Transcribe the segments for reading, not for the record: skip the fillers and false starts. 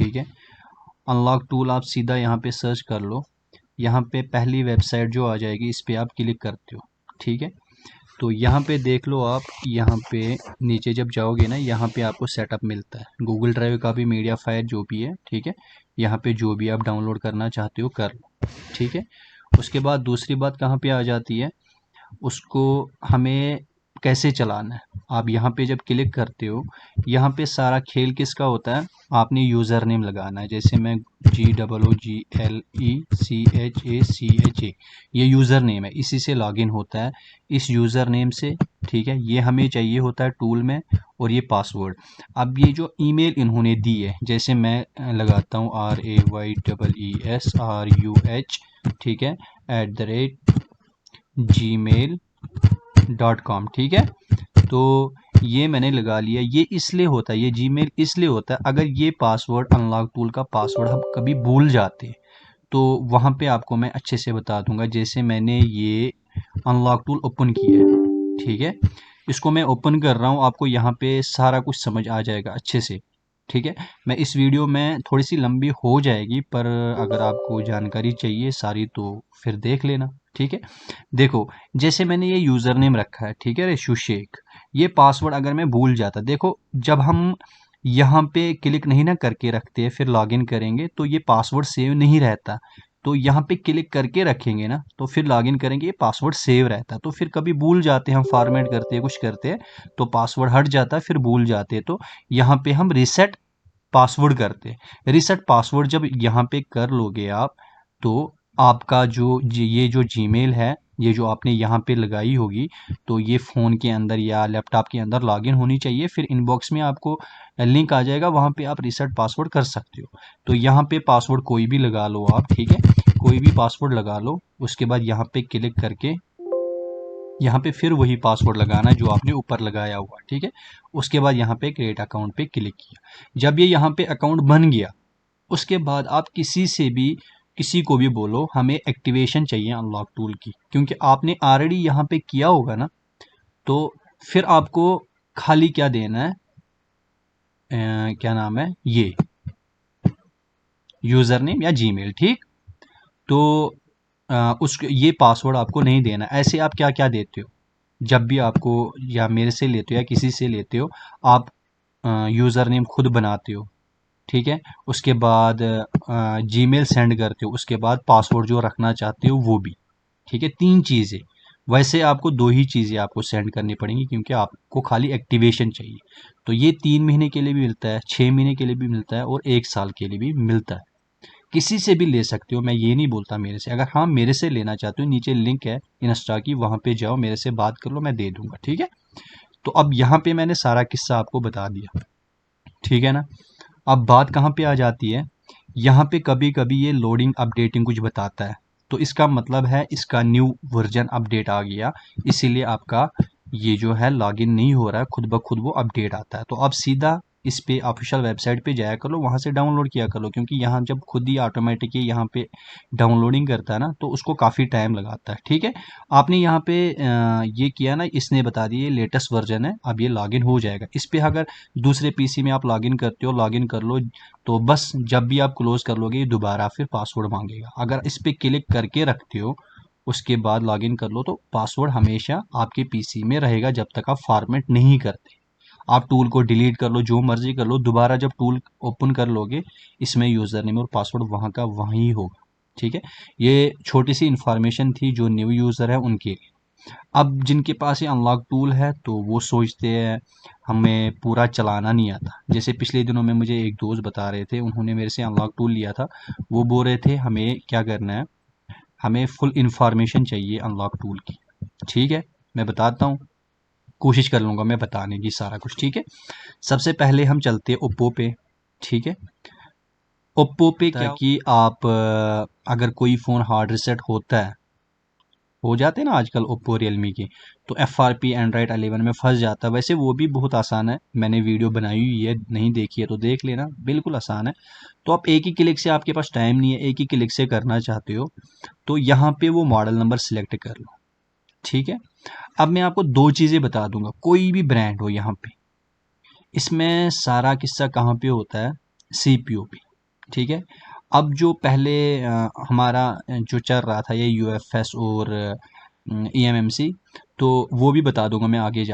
ठीक है। Unlock tool आप सीधा यहाँ पे सर्च कर लो, यहाँ पे पहली वेबसाइट जो आ जाएगी इस पर आप क्लिक करते हो, ठीक है। तो यहाँ पे देख लो आप, यहाँ पे नीचे जब जाओगे ना, यहाँ पे आपको सेटअप मिलता है गूगल ड्राइव का भी, मीडिया फायर जो भी है, ठीक है। यहाँ पे जो भी आप डाउनलोड करना चाहते हो कर लो, ठीक है। उसके बाद दूसरी बात कहाँ पे आ जाती है, उसको हमें कैसे चलाना है। आप यहाँ पे जब क्लिक करते हो, यहाँ पे सारा खेल किसका होता है, आपने यूज़र नेम लगाना है। जैसे मैं GOOGLECHACHA, ये यूज़र नेम है, इसी से लॉगिन होता है, इस यूज़र नेम से, ठीक है। ये हमें चाहिए होता है टूल में, और ये पासवर्ड। अब ये जो ईमेल इन्होंने दी है, जैसे मैं लगाता हूँ RAYESRUH, ठीक है, @gmail.com, ठीक है। तो ये मैंने लगा लिया। ये इसलिए होता है, ये जीमेल इसलिए होता है, अगर ये पासवर्ड अनलॉक टूल का पासवर्ड हम कभी भूल जाते हैं तो वहाँ पे आपको मैं अच्छे से बता दूंगा। जैसे मैंने ये अनलॉक टूल ओपन किया है, ठीक है, इसको मैं ओपन कर रहा हूँ, आपको यहाँ पे सारा कुछ समझ आ जाएगा अच्छे से, ठीक है। मैं इस वीडियो में थोड़ी सी लंबी हो जाएगी, पर अगर आपको जानकारी चाहिए सारी तो फिर देख लेना, ठीक है। देखो, जैसे मैंने ये यूज़र नेम रखा है, ठीक है, रेशु शेख। ये पासवर्ड अगर मैं भूल जाता, देखो जब हम यहाँ पे क्लिक नहीं ना करके रखते फिर लॉगिन करेंगे तो ये पासवर्ड सेव नहीं रहता। तो यहाँ पे क्लिक करके रखेंगे ना तो फिर लॉगिन करेंगे, ये पासवर्ड सेव रहता है। तो फिर कभी भूल जाते हैं, हम फॉर्मेट करते हैं, कुछ करते हैं तो पासवर्ड हट जाता है, फिर भूल जाते हैं, तो यहाँ पे हम रिसेट पासवर्ड करते हैं। रिसेट पासवर्ड जब यहाँ पे कर लोगे आप, तो आपका ये जो जीमेल है, ये जो आपने यहाँ पे लगाई होगी, तो ये फ़ोन के अंदर या लैपटॉप के अंदर लॉगिन होनी चाहिए। फिर इनबॉक्स में आपको लिंक आ जाएगा, वहाँ पे आप रिसेट पासवर्ड कर सकते हो। तो यहाँ पे पासवर्ड कोई भी लगा लो आप, ठीक है, कोई भी पासवर्ड लगा लो। उसके बाद यहाँ पे क्लिक करके यहाँ पे फिर वही पासवर्ड लगाना है जो आपने ऊपर लगाया हुआ, ठीक है। उसके बाद यहाँ पे क्रिएट अकाउंट पे क्लिक किया। जब ये यहाँ पे अकाउंट बन गया, उसके बाद आप किसी को भी बोलो हमें एक्टिवेशन चाहिए अनलॉक टूल की, क्योंकि आपने ऑलरेडी यहाँ पे किया होगा ना। तो फिर आपको खाली क्या देना है, क्या नाम है, ये यूज़र नेम या जीमेल, ठीक। तो उस ये पासवर्ड आपको नहीं देना। ऐसे आप क्या क्या देते हो, जब भी आपको या मेरे से लेते हो या किसी से लेते हो, आप यूज़र नेम खुद बनाते हो, ठीक है। उसके बाद जीमेल सेंड करते हो, उसके बाद पासवर्ड जो रखना चाहते हो वो भी, ठीक है। 3 चीज़ें। वैसे आपको 2 ही चीज़ें आपको सेंड करनी पड़ेंगी, क्योंकि आपको खाली एक्टिवेशन चाहिए। तो ये 3 महीने के लिए भी मिलता है, 6 महीने के लिए भी मिलता है, और 1 साल के लिए भी मिलता है। किसी से भी ले सकते हो, मैं ये नहीं बोलता मेरे से। अगर हाँ मेरे से लेना चाहते हो, नीचे लिंक है इंस्टा की, वहाँ पे जाओ, मेरे से बात कर लो, मैं दे दूंगा, ठीक है। तो अब यहाँ पे मैंने सारा किस्सा आपको बता दिया, ठीक है ना। अब बात कहाँ पे आ जाती है, यहाँ पे कभी कभी ये लोडिंग अपडेटिंग कुछ बताता है, तो इसका मतलब है इसका न्यू वर्जन अपडेट आ गया, इसीलिए आपका ये जो है लॉगिन नहीं हो रहा है, खुद ब खुद वो अपडेट आता है। तो आप सीधा इस पे ऑफिशियल वेबसाइट पे जाया कर लो, वहाँ से डाउनलोड किया कर लो, क्योंकि यहाँ जब खुद ही ऑटोमेटिक यहाँ पे डाउनलोडिंग करता है ना, तो उसको काफ़ी टाइम लगाता है, ठीक है। आपने यहाँ पे ये किया ना, इसने बता दिया ये लेटेस्ट वर्जन है, अब ये लॉगिन हो जाएगा। इस पे अगर दूसरे पीसी में आप लॉगिन करते हो, लॉगिन कर लो, तो बस जब भी आप क्लोज कर लोगे ये दोबारा फिर पासवर्ड मांगेगा। अगर इस पे क्लिक करके रखते हो, उसके बाद लॉगिन कर लो, तो पासवर्ड हमेशा आपके पीसी में रहेगा जब तक आप फॉर्मेट नहीं करते। आप टूल को डिलीट कर लो, जो मर्जी कर लो, दोबारा जब टूल ओपन कर लोगे, इसमें यूज़र नेम और पासवर्ड वहाँ का वहीं होगा, ठीक है। ये छोटी सी इंफॉर्मेशन थी जो न्यू यूज़र है उनके लिए। अब जिनके पास ये अनलॉक टूल है तो वो सोचते हैं हमें पूरा चलाना नहीं आता। जैसे पिछले दिनों में मुझे एक दोस्त बता रहे थे, उन्होंने मेरे से अनलॉक टूल लिया था, वो बोल रहे थे हमें क्या करना है, हमें फुल इंफॉर्मेशन चाहिए अनलॉक टूल की, ठीक है। मैं बताता हूँ, कोशिश कर लूँगा मैं बताने की सारा कुछ, ठीक है। सबसे पहले हम चलते हैं ओप्पो पे, ठीक है। ओप्पो पे क्या कि आप अगर कोई फ़ोन हार्ड रीसेट होता है, हो जाते हैं ना आजकल ओप्पो रियलमी के, तो FRP एंड्रॉयड 11 में फंस जाता है। वैसे वो भी बहुत आसान है, मैंने वीडियो बनाई हुई है, नहीं देखी है तो देख लेना, बिल्कुल आसान है। तो आप एक ही क्लिक से, आपके पास टाइम नहीं है, एक ही क्लिक से करना चाहते हो, तो यहाँ पे वो मॉडल नंबर सिलेक्ट कर लो, ठीक है। अब मैं आपको 2 चीज़ें बता दूंगा, कोई भी ब्रांड हो यहाँ पे, इसमें सारा किस्सा कहाँ पे होता है, CPU पे। ठीक है। अब जो पहले हमारा जो चल रहा था ये यूएफएस और ईएमएमसी, तो वो भी बता दूंगा मैं आगे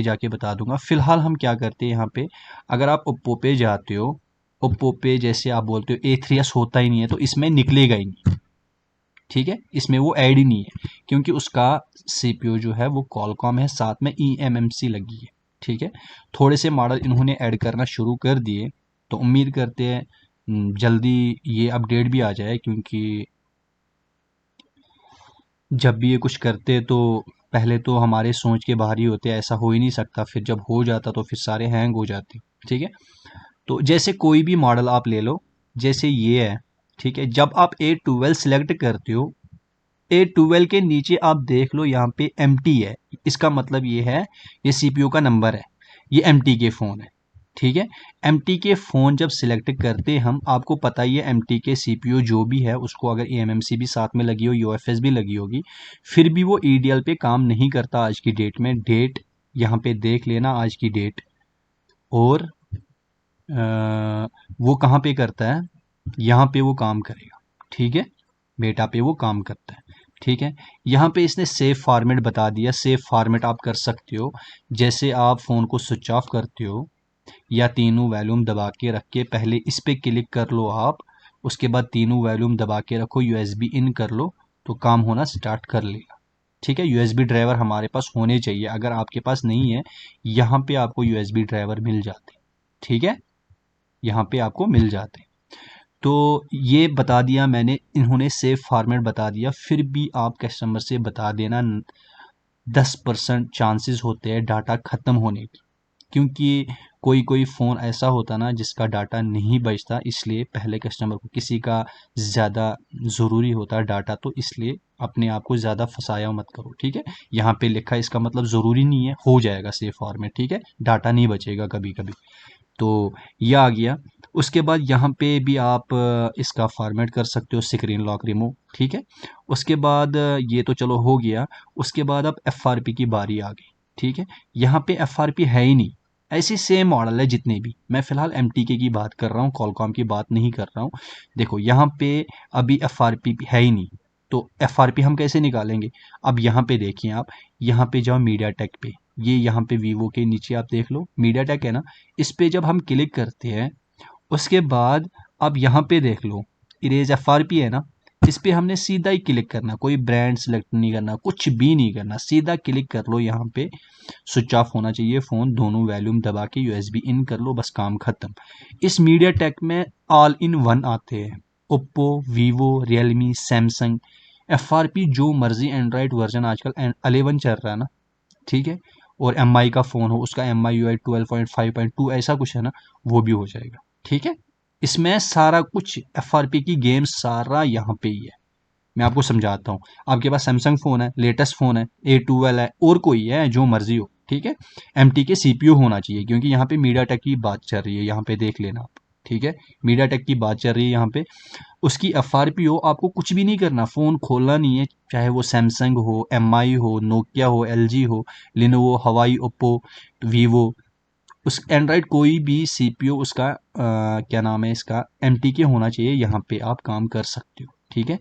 जाके बता दूंगा। फिलहाल हम क्या करते हैं यहाँ पे, अगर आप ओप्पो पे जाते हो, ओप्पो पे जैसे आप बोलते हो A3s होता ही नहीं है, तो इसमें निकलेगा ही नहीं। ठीक है, इसमें वो ऐड ही नहीं है, क्योंकि उसका सीपीयू जो है वो कॉलकॉम है, साथ में ईएमएमसी लगी है। ठीक है, थोड़े से मॉडल इन्होंने ऐड करना शुरू कर दिए, तो उम्मीद करते हैं जल्दी ये अपडेट भी आ जाए, क्योंकि जब भी ये कुछ करते तो पहले तो हमारे सोच के बाहर ही होते, ऐसा हो ही नहीं सकता, फिर जब हो जाता तो फिर सारे हैंग हो जाते। ठीक है, तो जैसे कोई भी मॉडल आप ले लो, जैसे ये है। ठीक है, जब आप A12 सिलेक्ट करते हो, A12 के नीचे आप देख लो यहाँ पे MT है, इसका मतलब ये है ये सीपीयू का नंबर है, ये MT के फ़ोन है। ठीक है, MT के फ़ोन जब सिलेक्ट करते हम, आपको पता ही है MT के सीपीयू जो भी है उसको अगर eMMC भी साथ में लगी हो, UFS भी लगी होगी, फिर भी वो EDL पे काम नहीं करता आज की डेट में। डेट यहाँ पे देख लेना, आज की डेट। और वो कहाँ पे करता है, यहाँ पे वो काम करेगा। ठीक है, बेटा पे वो काम करता है। ठीक है, यहाँ पे इसने सेव फॉर्मेट बता दिया। सेव फॉर्मेट आप कर सकते हो, जैसे आप फ़ोन को स्विच ऑफ करते हो या तीनों वॉल्यूम दबा के रख के पहले इस पे क्लिक कर लो आप, उसके बाद तीनों वॉल्यूम दबा के रखो, यूएसबी इन कर लो, तो काम होना स्टार्ट कर लेगा। ठीक है, यूएसबी ड्राइवर हमारे पास होने चाहिए, अगर आपके पास नहीं है, यहाँ पे आपको यूएसबी ड्राइवर मिल जाते। ठीक है, यहाँ पे आपको मिल जाते। तो ये बता दिया मैंने, इन्होंने सेव फॉर्मेट बता दिया, फिर भी आप कस्टमर से बता देना 10% चांसेस होते हैं डाटा ख़त्म होने की, क्योंकि कोई कोई फ़ोन ऐसा होता ना जिसका डाटा नहीं बचता, इसलिए पहले कस्टमर को किसी का ज़्यादा ज़रूरी होता है डाटा, तो इसलिए अपने आप को ज़्यादा फंसाया मत करो। ठीक है, यहाँ पे लिखा है, इसका मतलब ज़रूरी नहीं है, हो जाएगा सेव फॉर्मेट। ठीक है, डाटा नहीं बचेगा कभी कभी। तो ये आ गया। उसके बाद यहाँ पे भी आप इसका फॉर्मेट कर सकते हो, स्क्रीन लॉक रिमूव। ठीक है, उसके बाद ये तो चलो हो गया। उसके बाद अब एफआरपी की बारी आ गई। ठीक है, यहाँ पे एफआरपी है ही नहीं, ऐसे सेम मॉडल है जितने भी। मैं फिलहाल एमटीके की बात कर रहा हूँ, कॉलकॉम की बात नहीं कर रहा हूँ। देखो यहाँ पे अभी एफआरपी है ही नहीं, तो एफआरपी हम कैसे निकालेंगे। अब यहाँ पे देखिए आप, यहाँ पे जाओ मीडिया टेक पे, ये यहाँ पे वीवो के नीचे आप देख लो मीडिया टेक है ना, इस पे जब हम क्लिक करते हैं, उसके बाद अब यहाँ पे देख लो इरेज एफआरपी है ना, इस पे हमने सीधा ही क्लिक करना, कोई ब्रांड सेलेक्ट नहीं करना, कुछ भी नहीं करना, सीधा क्लिक कर लो। यहाँ पे स्विच ऑफ होना चाहिए फ़ोन, दोनों वॉल्यूम दबा के यूएसबी इन कर लो, बस काम खत्म। इस मीडिया टेक में ऑल इन वन आते हैं, Oppo, Vivo, Realme, Samsung. FRP जो मर्जी एंड्रॉयड वर्जन आजकल 11 चल रहा है ना, ठीक है, और एम आई का फ़ोन हो, उसका MIUI 12.5.2 ऐसा कुछ है ना, वो भी हो जाएगा। ठीक है, इसमें सारा कुछ एफआरपी की गेम सारा यहाँ पे ही है। मैं आपको समझाता हूँ। आपके पास सैमसंग फ़ोन है, लेटेस्ट फ़ोन है, A12 है, और कोई है, जो मर्जी हो। ठीक है, MT के CPU होना चाहिए, क्योंकि यहाँ पे मीडिया टेक की बात चल रही है, यहाँ पे देख लेना आप। ठीक है, मीडिया टेक की बात चल रही है यहाँ पे। उसकी एफआरपी हो, आपको कुछ भी नहीं करना, फ़ोन खोलना नहीं है, चाहे वो सैमसंग हो, MI हो, नोकिया हो, LG हो, लिनोवो, हवाई, ओप्पो, वीवो, उस एंड्रॉयड कोई भी सीपीयू उसका क्या नाम है इसका MT के होना चाहिए, यहाँ पे आप काम कर सकते हो। ठीक है,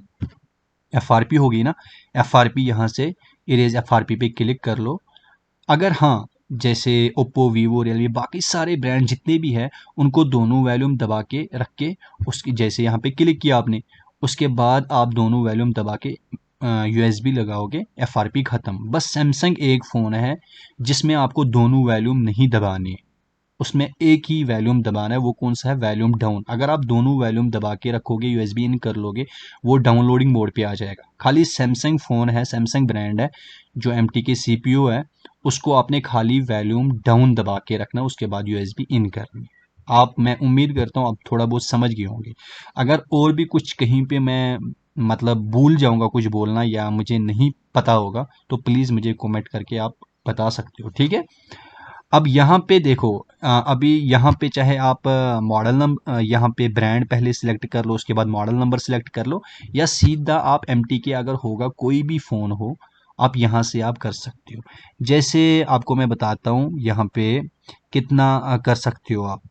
एफआरपी होगी ना, एफआरपी यहाँ से इरेज एफआरपी पे क्लिक कर लो। अगर हाँ, जैसे ओप्पो, वीवो, रियलमी, बाकी सारे ब्रांड जितने भी हैं, उनको दोनों वॉल्यूम दबा के रख के, उसकी जैसे यहाँ पे क्लिक किया आपने, उसके बाद आप दोनों वॉल्यूम दबा के यूएसबी लगाओगे, एफआरपी ख़त्म। बस सैमसंग एक फ़ोन है जिसमें आपको दोनों वॉल्यूम नहीं दबाने, उसमें एक ही वॉल्यूम दबाना है, वो कौन सा है, वॉल्यूम डाउन। अगर आप दोनों वॉल्यूम दबा के रखोगे, यूएसबी इन कर लोगे, वो डाउनलोडिंग मोड पे आ जाएगा। खाली सैमसंग फ़ोन है, सैमसंग ब्रांड है, जो MT के CPU है, उसको आपने खाली वॉल्यूम डाउन दबा के रखना, उसके बाद यूएसबी इन करनी। आप, मैं उम्मीद करता हूँ आप थोड़ा बहुत समझ गए होंगे। अगर और भी कुछ कहीं पे मैं मतलब भूल जाऊँगा कुछ बोलना, या मुझे नहीं पता होगा, तो प्लीज़ मुझे कमेंट करके आप बता सकते हो। ठीक है, अब यहाँ पे देखो, अभी यहाँ पे चाहे आप मॉडल नंबर, यहाँ पे ब्रांड पहले सिलेक्ट कर लो, उसके बाद मॉडल नंबर सिलेक्ट कर लो, या सीधा आप MT के अगर होगा कोई भी फ़ोन हो, आप यहाँ से आप कर सकते हो। जैसे आपको मैं बताता हूँ यहाँ पे कितना कर सकते हो आप।